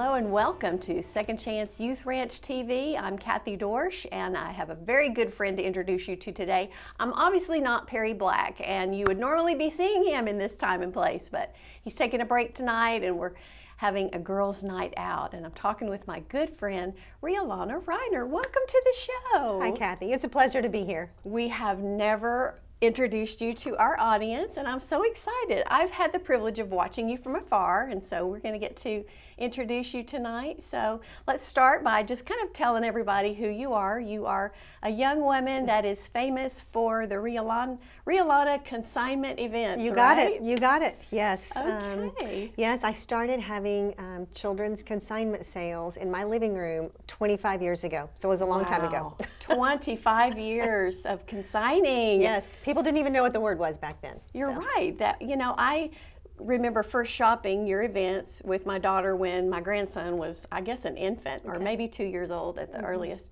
Hello and welcome to Second Chance Youth Ranch TV. I'm Kathy Dorsch and I have a very good friend to introduce you to today. I'm obviously not Perry Black and you would normally be seeing him in this time and place, but he's taking a break tonight and we're having a girls' night out. And I'm talking with my good friend, Rhea, Lana, Riner. Welcome to the show. Hi, Kathy. It's a pleasure to be here. We have never introduced you to our audience and I'm so excited. I've had the privilege of watching you from afar and so we're going to get to introduce you tonight. So let's start by just kind of telling everybody who you are. You are a young woman that is famous for the Rhea Lana consignment events. You got it. You got it. Yes. Okay. Yes, I started having children's consignment sales in my living room 25 years ago. So it was a long time ago. 25 years of consigning. Yes. People didn't even know what the word was back then. You're right. That, you know, I remember first shopping your events with my daughter when my grandson was, I guess, an infant or maybe 2 years old at the earliest.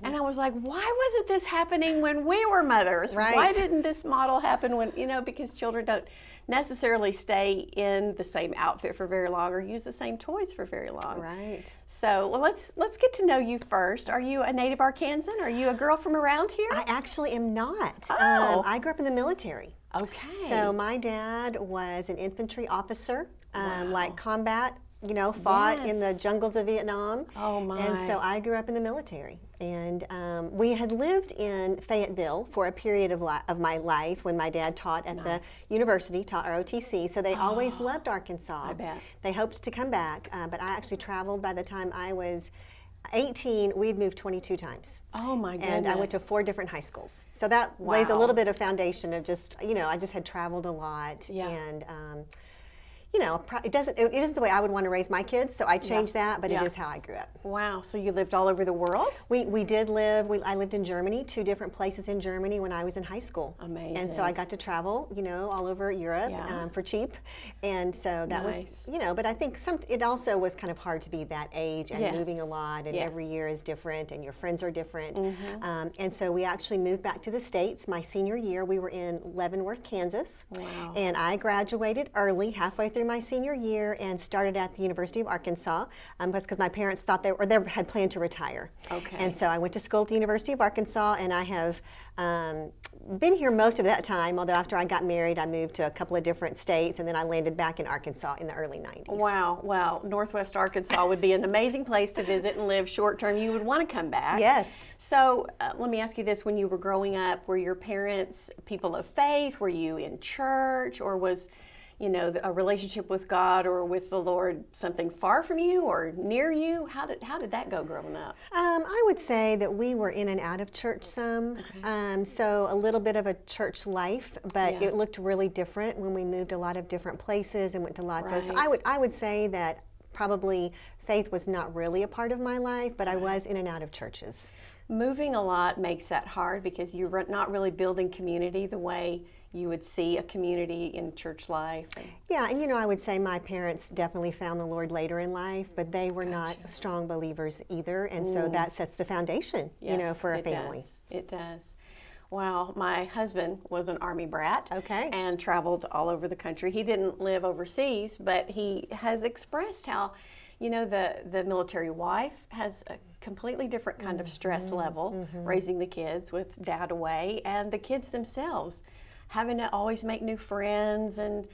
And I was like, why wasn't this happening when we were mothers? Right. Why didn't this model happen when, you know, because children don't necessarily stay in the same outfit for very long or use the same toys for very long. Right. So well, let's get to know you first. Are you a native Arkansan? Are you a girl from around here? I actually am not. Oh. I grew up in the military. Okay. So my dad was an infantry officer, Wow. like combat, you know, fought in the Yes. jungles of Vietnam. Oh my. And so I grew up in the military. And we had lived in Fayetteville for a period of my life when my dad taught at the university, taught ROTC. So they always loved Arkansas. I bet. They hoped to come back, but I actually traveled by the time I was 18. We'd moved 22 times. Oh my goodness. And I went to 4 different high schools. So that lays a little bit of foundation of just, you know, I just had traveled a lot. Yeah. And, you know, it isn't the way I would want to raise my kids, so I changed that, but it is how I grew up. Wow, so you lived all over the world? We did live, I lived in Germany, 2 different places in Germany when I was in high school. Amazing. And so I got to travel, you know, all over Europe for cheap. And so that was, you know, but I think it also was kind of hard to be that age and moving a lot, and every year is different and your friends are different. And so we actually moved back to the States. My senior year, we were in Leavenworth, Kansas. Wow. And I graduated early, halfway through my senior year, and started at the University of Arkansas because my parents thought they had planned to retire. Okay. And so I went to school at the University of Arkansas, and I have been here most of that time, although after I got married, I moved to a couple of different states, and then I landed back in Arkansas in the early 90s. Wow, wow. Northwest Arkansas would be an amazing place to visit and live short term. You would want to come back. Yes. So let me ask you this. When you were growing up, were your parents people of faith? Were you in church, or was, you know, a relationship with God or with the Lord something far from you or near you? How did that go growing up? I would say that we were in and out of church some, so a little bit of a church life, but it looked really different when we moved a lot of different places and went to lots of. So I would say that probably faith was not really a part of my life, but I was in and out of churches. Moving a lot makes that hard because you're not really building community the way you would see a community in church life. Yeah, and you know, I would say my parents definitely found the Lord later in life, but they were not strong believers either, and so that sets the foundation, you know, for a family. It does. Wow, my husband was an Army brat and traveled all over the country. He didn't live overseas, but he has expressed how, you know, the military wife has a completely different kind of stress level raising the kids with dad away, and the kids themselves having to always make new friends and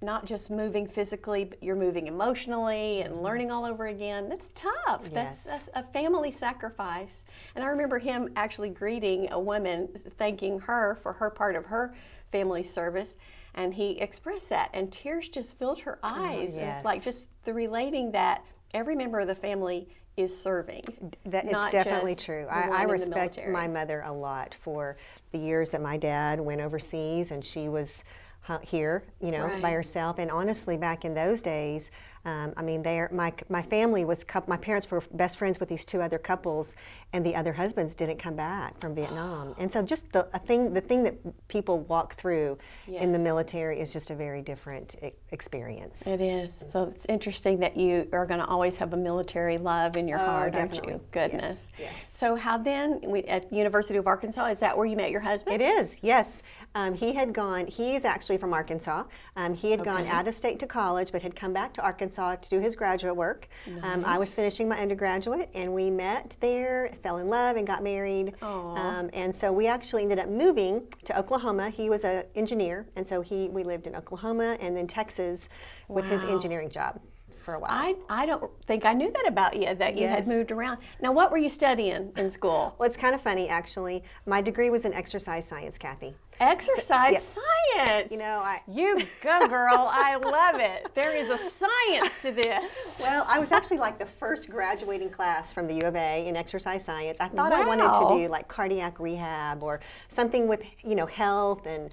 not just moving physically, but you're moving emotionally and learning all over again. That's tough. Yes. That's a family sacrifice. And I remember him actually greeting a woman, thanking her for her part of her family service. And he expressed that, and tears just filled her eyes. It's like just the relating that every member of the family is serving. It's definitely true. I respect my mother a lot for the years that my dad went overseas and she was here, you know, by herself. And honestly, back in those days, I mean, my family was, my parents were best friends with these 2 other couples, and the other husbands didn't come back from Vietnam. And so just the thing that people walk through in the military is just a very different experience. It is. So it's interesting that you are going to always have a military love in your heart, definitely. aren't you? Goodness. Yes. So how then, at University of Arkansas, is that where you met your husband? It is, yes. He's actually actually from Arkansas. He had gone out of state to college, but had come back to Arkansas to do his graduate work. Nice. I was finishing my undergraduate, and we met there, fell in love, and got married. And so we actually ended up moving to Oklahoma. He was an engineer, and so we lived in Oklahoma and then Texas with his engineering job for a while. I don't think I knew that about you, that you had moved around. Now, what were you studying in school? Well, it's kind of funny, actually. My degree was in exercise science, Kathy. Exercise science. You know, you go, girl. I love it. There is a science to this. Well, I was actually like the first graduating class from the U of A in exercise science. I thought I wanted to do like cardiac rehab or something with, you know, health and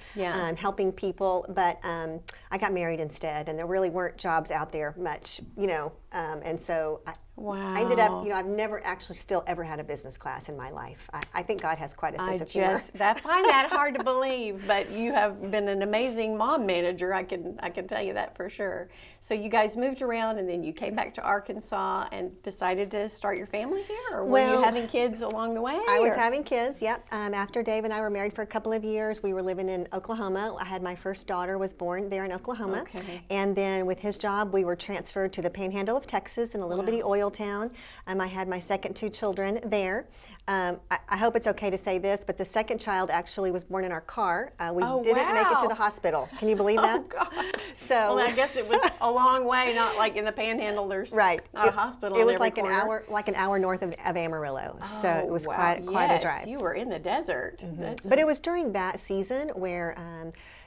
helping people. But I got married instead, and there really weren't jobs out there much, you know. And so I ended up, you know, I've never actually still ever had a business class in my life. I think God has quite a sense of humor. I find that hard to believe, but you have been an amazing mom manager. I can tell you that for sure. So you guys moved around, and then you came back to Arkansas and decided to start your family here, or were you having kids along the way? I was having kids, yep. After Dave and I were married for a couple of years, we were living in Oklahoma. I had my first daughter was born there in Oklahoma. And then with his job, we were transferred to the Panhandle of Texas in a little bitty oil town. I had my second two children there. I hope it's okay to say this, but the second child actually was born in our car. We didn't make it to the hospital. Can you believe that? Oh, God. So, well, I guess it was a long way, not like in the Panhandle. There's not a hospital. It was like an hour north of Amarillo. So it was quite a drive. You were in the desert. But it was during that season where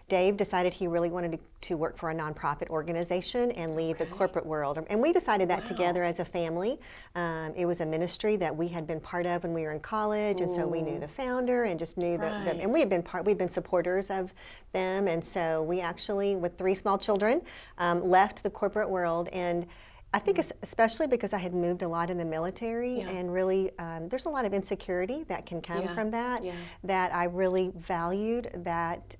Dave decided he really wanted to work for a nonprofit organization and leave the corporate world. And we decided that together as a family. It was a ministry that we had been part of when we were in college, and so we knew the founder and just knew and we'd been supporters of them. And so we actually, with 3 small children, left the corporate world. And I think especially because I had moved a lot in the military, and really there's a lot of insecurity that can come from that, that I really valued that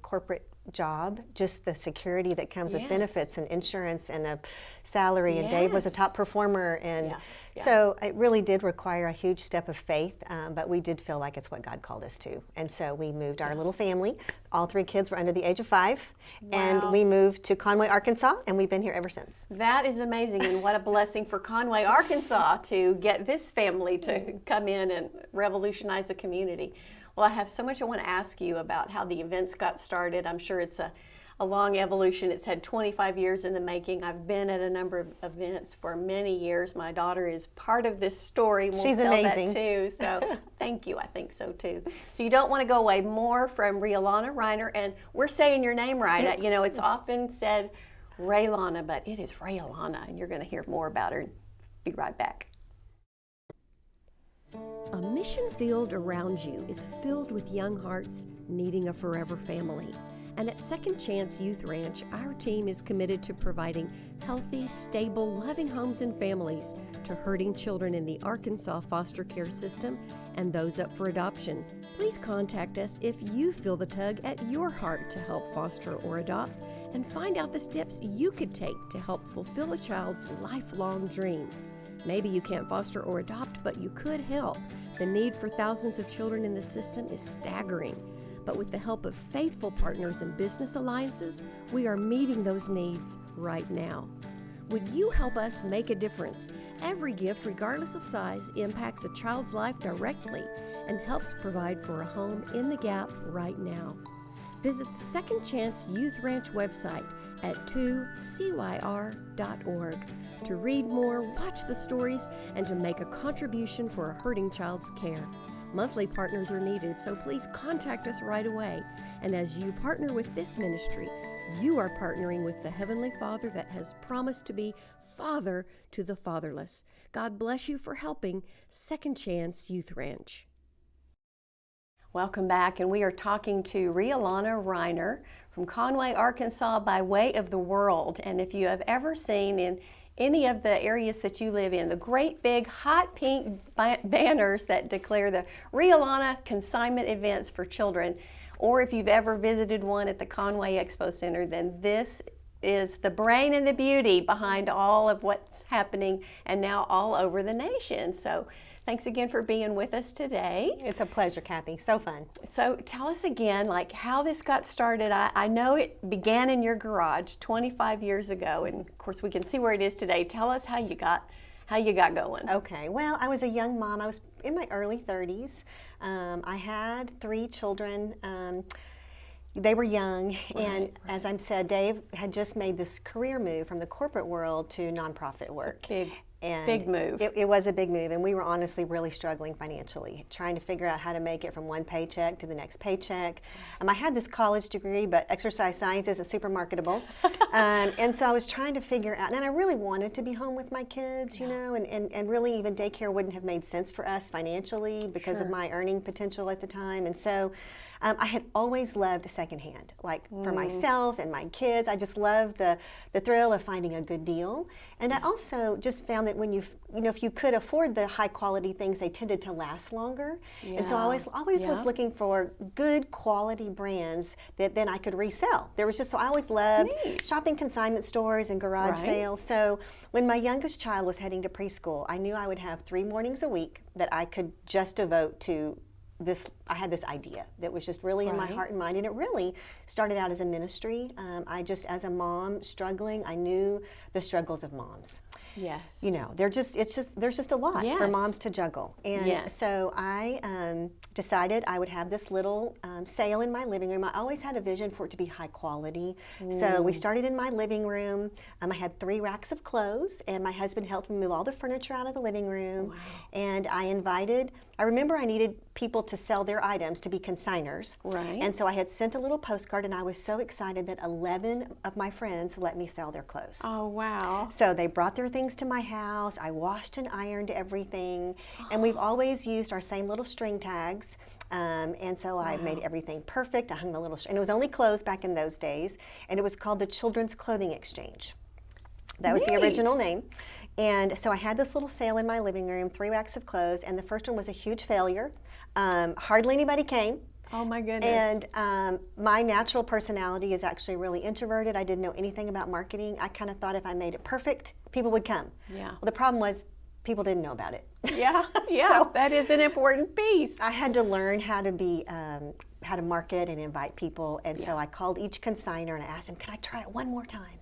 corporate job, just the security that comes with benefits and insurance and a salary, and Dave was a top performer, and so it really did require a huge step of faith, but we did feel like it's what God called us to. And so we moved our little family. All 3 kids were under the age of 5, and we moved to Conway, Arkansas, and we've been here ever since. That is amazing, and what a blessing for Conway, Arkansas to get this family to come in and revolutionize the community. Well, I have so much I want to ask you about how the events got started. I'm sure it's a long evolution. It's had 25 years in the making. I've been at a number of events for many years. My daughter is part of this story. She's amazing. That too. So thank you. I think so too. So you don't want to go away. More from Lana Riner, and we're saying your name right. You know, it's often said Lana, but it is Lana, and you're going to hear more about her. Be right back. A mission field around you is filled with young hearts needing a forever family. And at Second Chance Youth Ranch, our team is committed to providing healthy, stable, loving homes and families to hurting children in the Arkansas foster care system and those up for adoption. Please contact us if you feel the tug at your heart to help foster or adopt, and find out the steps you could take to help fulfill a child's lifelong dream. Maybe you can't foster or adopt, but you could help. The need for thousands of children in the system is staggering. But with the help of faithful partners and business alliances, we are meeting those needs right now. Would you help us make a difference? Every gift, regardless of size, impacts a child's life directly and helps provide for a home in the gap right now. Visit the Second Chance Youth Ranch website at 2CYR.org to read more, watch the stories, and to make a contribution for a hurting child's care. Monthly partners are needed, so please contact us right away. And as you partner with this ministry, you are partnering with the Heavenly Father that has promised to be Father to the fatherless. God bless you for helping Second Chance Youth Ranch. Welcome back, and we are talking to Lana Riner from Conway, Arkansas, by way of the world. And if you have ever seen in any of the areas that you live in, the great big hot pink banners that declare the Lana consignment events for children, or if you've ever visited one at the Conway Expo Center, then this is the brain and the beauty behind all of what's happening and now all over the nation. So Thanks again for being with us today. It's a pleasure, Kathy. So fun. So tell us again, like, how this got started. I know it began in your garage 25 years ago, and of course we can see where it is today. Tell us how you got going. Okay. Well, I was a young mom. I was in my early 30s. I had 3 children. They were young, and as I said, Dave had just made this career move from the corporate world to nonprofit work. Big move. It was a big move, and we were honestly really struggling financially, trying to figure out how to make it from one paycheck to the next paycheck. I had this college degree, but exercise science isn't super marketable. And so I was trying to figure out, and I really wanted to be home with my kids, you know, and really even daycare wouldn't have made sense for us financially because of my earning potential at the time. And so I had always loved secondhand, like for myself and my kids. I just loved the thrill of finding a good deal. And I also just found that when if you could afford the high quality things, they tended to last longer. And so I always was looking for good quality brands that then I could resell. There was just, so I always loved shopping consignment stores and garage sales. So when my youngest child was heading to preschool, I knew I would have 3 mornings a week that I could just devote to this. I had this idea that was just really in my heart and mind, and it really started out as a ministry. I just, as a mom struggling, I knew the struggles of moms. Yes. You know, there's just a lot for moms to juggle. And so I decided I would have this little sale in my living room. I always had a vision for it to be high quality. So we started in my living room. I had 3 racks of clothes, and my husband helped me move all the furniture out of the living room. And I remember I needed people to sell their items, to be consigners. And so I had sent a little postcard, and I was so excited that 11 of my friends let me sell their clothes. Oh, wow. So they brought their things to my house. I washed and ironed everything. And we've always used our same little string tags. And so I made everything perfect. I hung the little, and it was only clothes back in those days. And it was called the Children's Clothing Exchange. That was the original name. And so I had this little sale in my living room, 3 racks of clothes, and the first one was a huge failure. Hardly anybody came. Oh my goodness. And my natural personality is actually really introverted. I didn't know anything about marketing. I kind of thought if I made it perfect, people would come. Well, the problem was people didn't know about it. So that is an important piece. I had to learn how to be, how to market and invite people. And so I called each consignor and I asked him, can I try it one more time?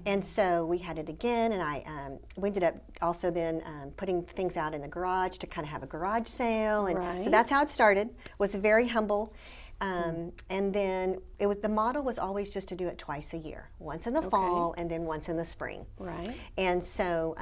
And so we had it again, and we ended up also then putting things out in the garage to kind of have a garage sale. And so that's how it started. Was very humble. And then the model was always just to do it twice a year, once in the fall and then once in the spring. And so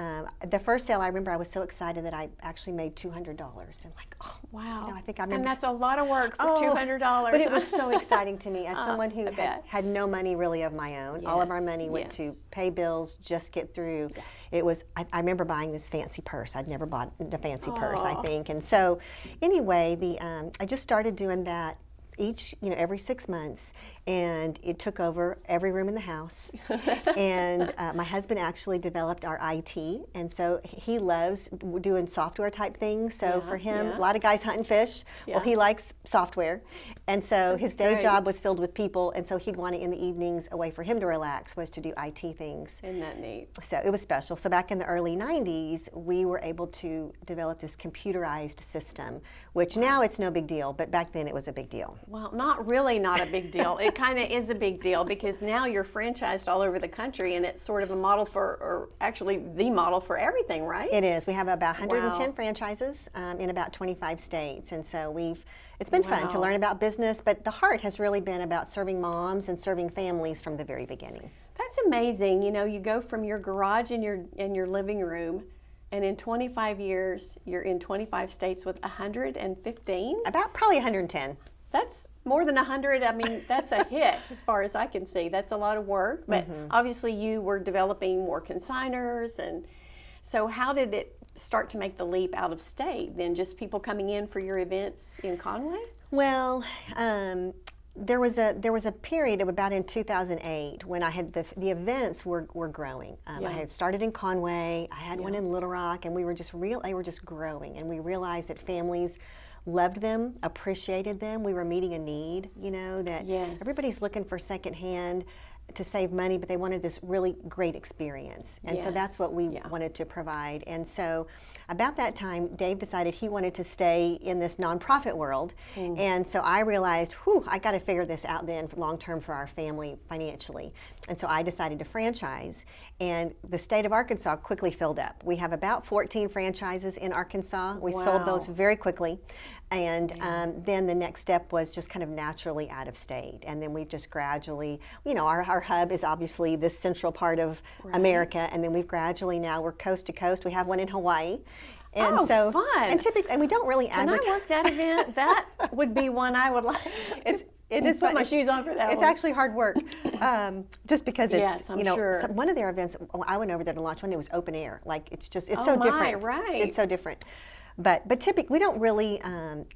the first sale, I remember I was so excited that I actually made $200, and like, oh wow, I think I remember. And that's a lot of work for $200. But it was so exciting to me as someone who had no money really of my own. All of our money went to pay bills, just get through. It was. I remember buying this fancy purse. I'd never bought a fancy purse, I think. And so, anyway, I just started doing that every 6 months, and it took over every room in the house. And my husband actually developed our IT, and so he loves doing software type things. So for him, a lot of guys hunt and fish. Well, he likes software, and so his day job was filled with people, and so he'd want it in the evenings. A way for him to relax was to do IT things. Isn't that neat? So it was special. So back in the early 90s, we were able to develop this computerized system, which now it's no big deal, but back then it was a big deal. Well, not a big deal. It kind of is a big deal because now you're franchised all over the country, and it's sort of a model or actually the model for everything, right? It is. We have about 110 franchises in about 25 states, and so it's been fun to learn about business, but the heart has really been about serving moms and serving families from the very beginning. That's amazing. You know, you go from your garage in your living room, and in 25 years, you're in 25 states with 115? About probably 110. That's more than 100. I mean, that's a hit as far as I can see. That's a lot of work, but obviously you were developing more consigners. And so how did it start to make the leap out of state? Then just people coming in for your events in Conway? Well, there was a period of about in 2008 when I had the events were growing. I had started in Conway. I had one in Little Rock, and they were just growing, and we realized that families loved them, appreciated them. We were meeting a need, that everybody's looking for secondhand to save money, but they wanted this really great experience. And so that's what we wanted to provide. And so about that time, Dave decided he wanted to stay in this nonprofit world. And so I realized, I got to figure this out then long term for our family financially. And so I decided to franchise. And the state of Arkansas quickly filled up. We have about 14 franchises in Arkansas. We sold those very quickly. And then the next step was just kind of naturally out of state. And then we just gradually, our hub is obviously this central part of America. And then we've gradually now, we're coast to coast. We have one in Hawaii. And so fun. And typically, and we don't really advertise. Can I work that event? That would be one I would like. It is put my shoes on for that It's one. actually hard work, just because it's, yes, I'm sure. One of their events, I went over there to launch one, it was open air. Like, it's so different. Right. It's so different. But typically, we don't really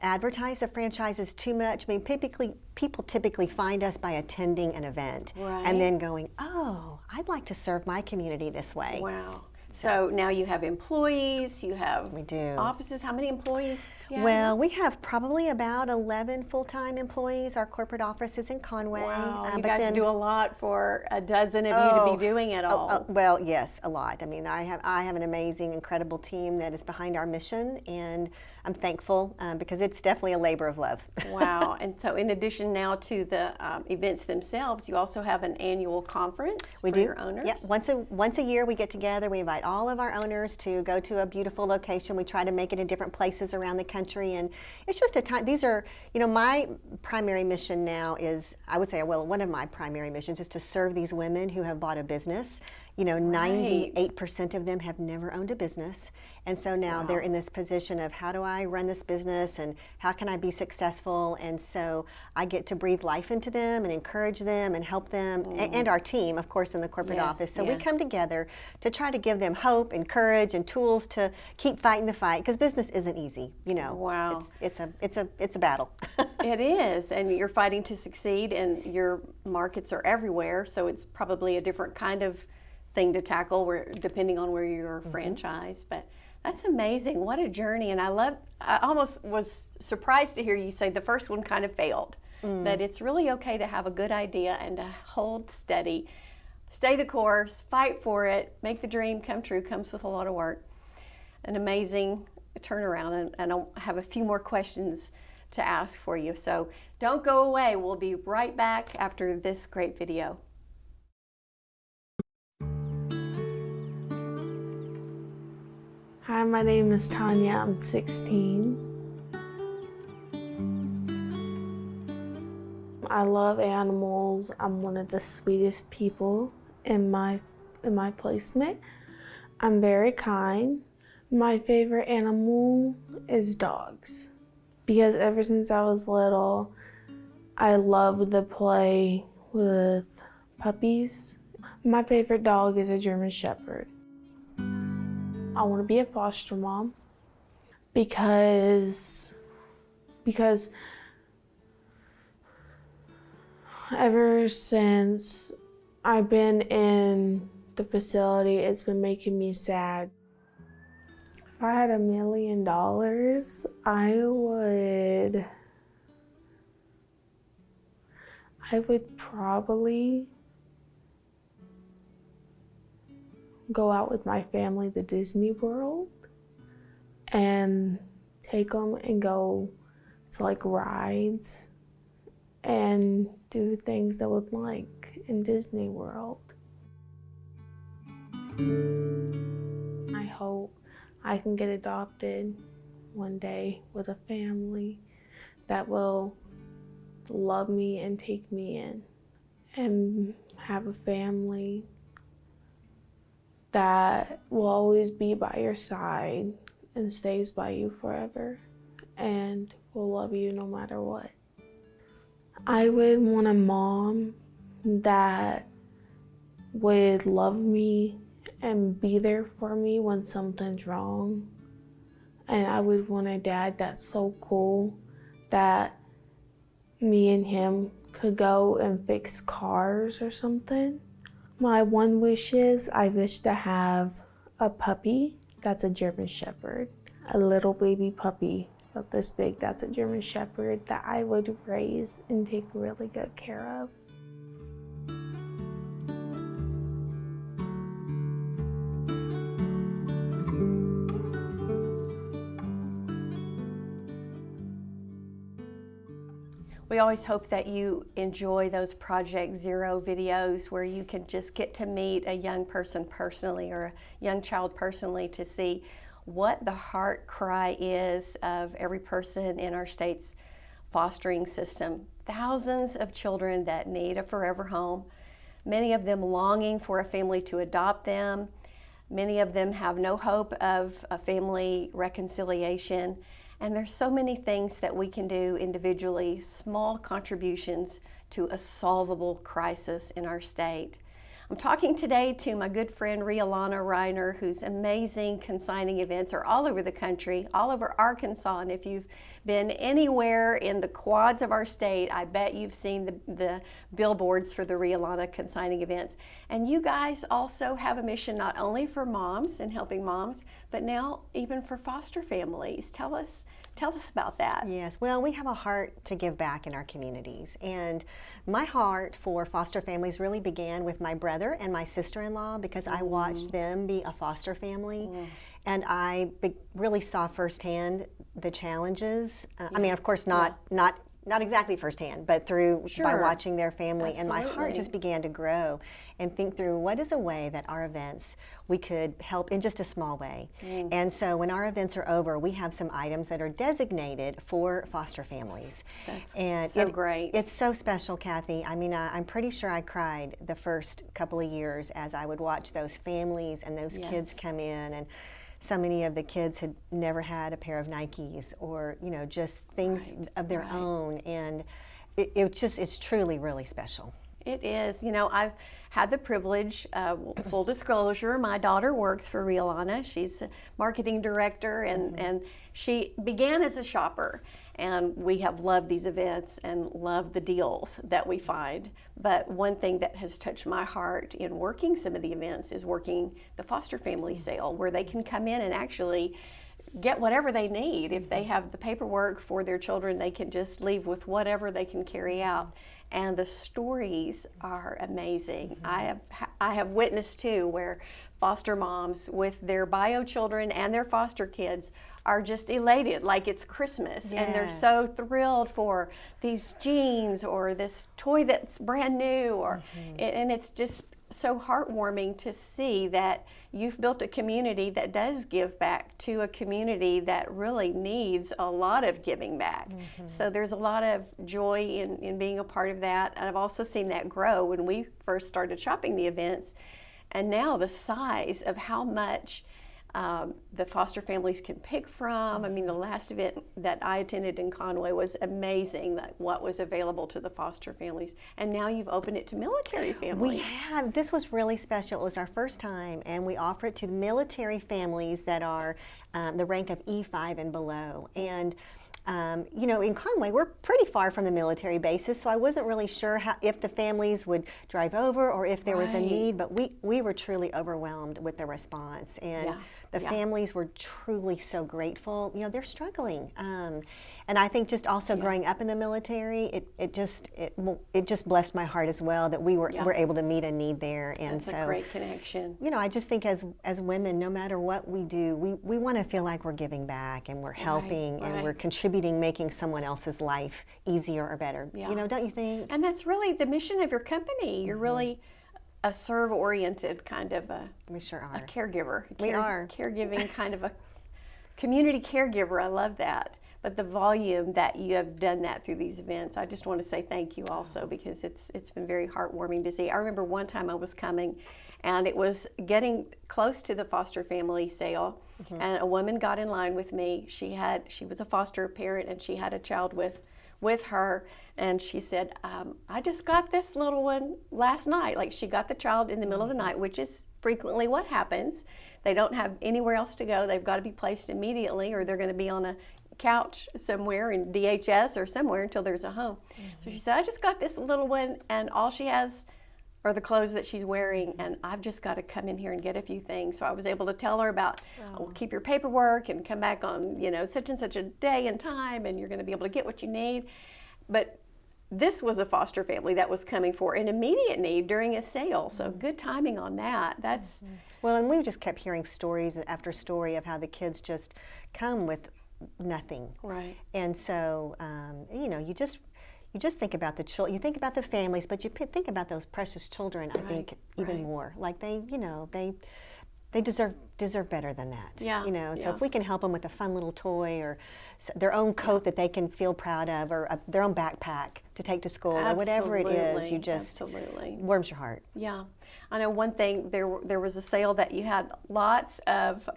advertise the franchises too much. I mean, people typically find us by attending an event and then going, oh, I'd like to serve my community this way. Wow. So now you have employees, you have offices. How many employees do you have? Well, we have probably about 11 full-time employees. Our corporate office is in Conway. Wow, you guys do a lot for a dozen of you to be doing it all. Well, yes, a lot. I mean, I have an amazing, incredible team that is behind our mission, and I'm thankful because it's definitely a labor of love. Wow, and so in addition now to the events themselves, you also have an annual conference for your owners? Yep, once a year we get together, we invite all of our owners to go to a beautiful location. We try to make it in different places around the country, and it's just a time. These are, my primary mission now is, I would say, one of my primary missions is to serve these women who have bought a business. 98% of them have never owned a business. And so now they're in this position of, how do I run this business and how can I be successful? And so I get to breathe life into them and encourage them and help them, and our team, of course, in the corporate office. So we come together to try to give them hope and courage and tools to keep fighting the fight, because business isn't easy. Wow. It's a battle. It is, and you're fighting to succeed, and your markets are everywhere, so it's probably a different kind of thing to tackle depending on where you're franchised. But that's amazing. What a journey. And I almost was surprised to hear you say the first one kind of failed. That it's really okay to have a good idea and to hold steady, stay the course, fight for it, make the dream come true. Comes with a lot of work. An amazing turnaround. And I have a few more questions to ask for you. So don't go away. We'll be right back after this great video. Hi, my name is Tanya. I'm 16. I love animals. I'm one of the sweetest people in my placement. I'm very kind. My favorite animal is dogs, because ever since I was little, I loved to play with puppies. My favorite dog is a German Shepherd. I want to be a foster mom because ever since I've been in the facility, it's been making me sad. If I had $1 million, I would probably go out with my family to Disney World and take them and go to like rides and do things that would like in Disney World. I hope I can get adopted one day with a family that will love me and take me in, and have a family that will always be by your side and stays by you forever and will love you no matter what. I would want a mom that would love me and be there for me when something's wrong. And I would want a dad that's so cool that me and him could go and fix cars or something. My one wish is I wish to have a puppy that's a German Shepherd, a little baby puppy about this big that's a German Shepherd that I would raise and take really good care of. We always hope that you enjoy those Project Zero videos where you can just get to meet a young person personally or a young child personally to see what the heart cry is of every person in our state's fostering system. Thousands of children that need a forever home, many of them longing for a family to adopt them. Many of them have no hope of a family reconciliation. And there's so many things that we can do individually, small contributions to a solvable crisis in our state. I'm talking today to my good friend Rhea Riner, whose amazing consigning events are all over the country, all over Arkansas. And if you've been anywhere in the quads of our state, I bet you've seen the billboards for the Rhea consigning events. And you guys also have a mission not only for moms and helping moms, but now even for foster families. Tell us about that. Yes, well, we have a heart to give back in our communities. And my heart for foster families really began with my brother and my sister-in-law, because I watched them be a foster family. And I really saw firsthand the challenges. I mean, of course, not exactly firsthand, but by watching their family. Absolutely. And my heart just began to grow and think through what is a way that our events we could help in just a small way. And so when our events are over, we have some items that are designated for foster families. That's so great. It's so special, Kathy. I mean, I'm pretty sure I cried the first couple of years as I would watch those families and those kids come in, and so many of the kids had never had a pair of Nikes or, just things of their own. And it's truly, really special. It is. I've had the privilege, full disclosure, my daughter works for Rhea. She's a marketing director, and she began as a shopper. And we have loved these events and loved the deals that we find. But one thing that has touched my heart in working some of the events is working the foster family sale, where they can come in and actually get whatever they need. If they have the paperwork for their children, they can just leave with whatever they can carry out. And the stories are amazing. I have witnessed too where foster moms with their bio children and their foster kids are just elated, like it's Christmas. And they're so thrilled for these jeans or this toy that's brand new, or and it's just so heartwarming to see that you've built a community that does give back to a community that really needs a lot of giving back. So there's a lot of joy in being a part of that. And I've also seen that grow when we first started shopping the events, and now the size of how much the foster families can pick from. I mean, the last event that I attended in Conway was amazing, that what was available to the foster families. And now you've opened it to military families. We have. This was really special. It was our first time, and we offer it to the military families that are the rank of E5 and below. And in Conway, we're pretty far from the military bases, so I wasn't really sure if the families would drive over or if there was a need, but we were truly overwhelmed with the response. And the families were truly so grateful. They're struggling. And I think just also growing up in the military, it just blessed my heart as well that we were able to meet a need there. And that's a great connection. I just think as women, no matter what we do, we want to feel like we're giving back and we're helping and we're contributing, making someone else's life easier or better. Don't you think? And that's really the mission of your company. You're really a serve-oriented kind of we sure are. A caregiver. We are. Caregiving kind of a community caregiver. I love that. But the volume that you have done that through these events, I just want to say thank you also, because it's been very heartwarming to see. I remember one time I was coming, and it was getting close to the foster family sale, and a woman got in line with me. She was a foster parent, and she had a child with her, and she said, I just got this little one last night. Like, she got the child in the middle of the night, which is frequently what happens. They don't have anywhere else to go. They've got to be placed immediately, or they're going to be on a couch somewhere in DHS or somewhere until there's a home. So she said, I just got this little one, and all she has are the clothes that she's wearing, and I've just got to come in here and get a few things. So I was able to tell her about, well, keep your paperwork and come back on, such and such a day and time, and you're going to be able to get what you need. But this was a foster family that was coming for an immediate need during a sale. So good timing on that. That's well, and we just kept hearing stories after story of how the kids just come with nothing. Right. And so, you you just think about the children, you think about the families, but you think about those precious children, I think, even more. Like they deserve better than that. Yeah. So if we can help them with a fun little toy or their own coat that they can feel proud of, or their own backpack to take to school, or whatever it is, you just warms your heart. Yeah. I know one thing, there was a sale that you had lots of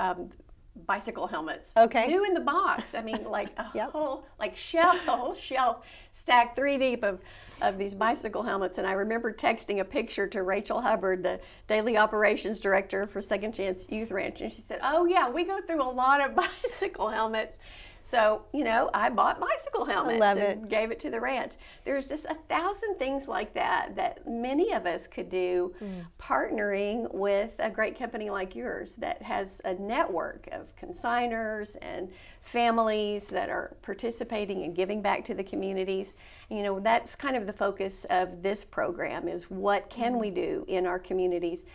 bicycle helmets. Okay. New in the box. I mean, like a whole shelf stacked 3 deep of these bicycle helmets. And I remember texting a picture to Rachel Hubbard, the Daily Operations Director for Second Chance Youth Ranch, and she said, "Oh yeah, we go through a lot of bicycle helmets." So, I bought bicycle helmets and gave it to the ranch. There's just 1,000 things like that many of us could do, partnering with a great company like yours that has a network of consigners and families that are participating and giving back to the communities. That's kind of the focus of this program, is what can we do in our communities.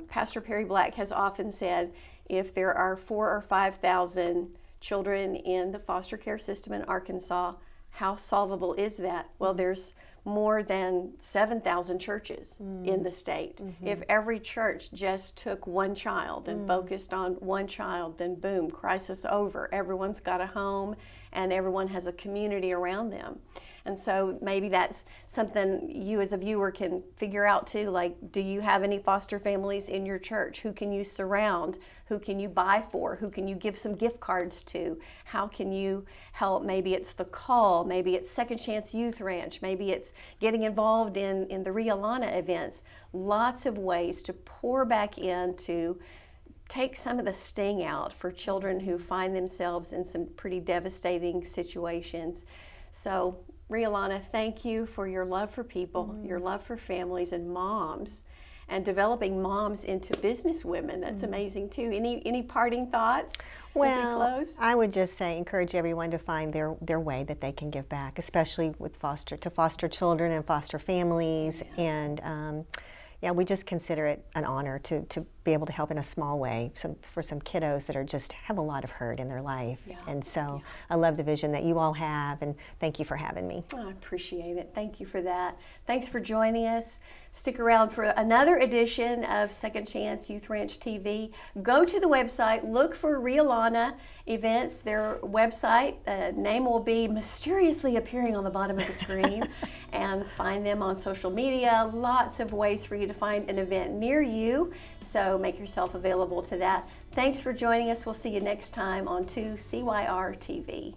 Pastor Perry Black has often said, if there are 4,000 or 5,000 children in the foster care system in Arkansas, how solvable is that? Well, there's more than 7,000 churches in the state. If every church just took one child and focused on one child, then boom, crisis over. Everyone's got a home and everyone has a community around them. And so maybe that's something you as a viewer can figure out too, like, do you have any foster families in your church? Who can you surround? Who can you buy for? Who can you give some gift cards to? How can you help? Maybe it's the call, maybe it's Second Chance Youth Ranch, maybe it's getting involved in the Rhea Lana events. Lots of ways to pour back in to take some of the sting out for children who find themselves in some pretty devastating situations. So, Rhea Lana, thank you for your love for people, your love for families and moms, and developing moms into business women. That's amazing too. Any parting thoughts as we close? I would just say, encourage everyone to find their way that they can give back, especially with foster children and foster families. And we just consider it an honor to be able to help in a small way for some kiddos that just have a lot of hurt in their life. And so I love the vision that you all have, and thank you for having me. I appreciate it. Thank you for that. Thanks for joining us. Stick around for another edition of Second Chance Youth Ranch TV. Go to the website, look for Rhea Lana events. Their website name will be mysteriously appearing on the bottom of the screen, and find them on social media. Lots of ways for you to find an event near you, so make yourself available to that. Thanks for joining us. We'll see you next time on 2CYR-TV.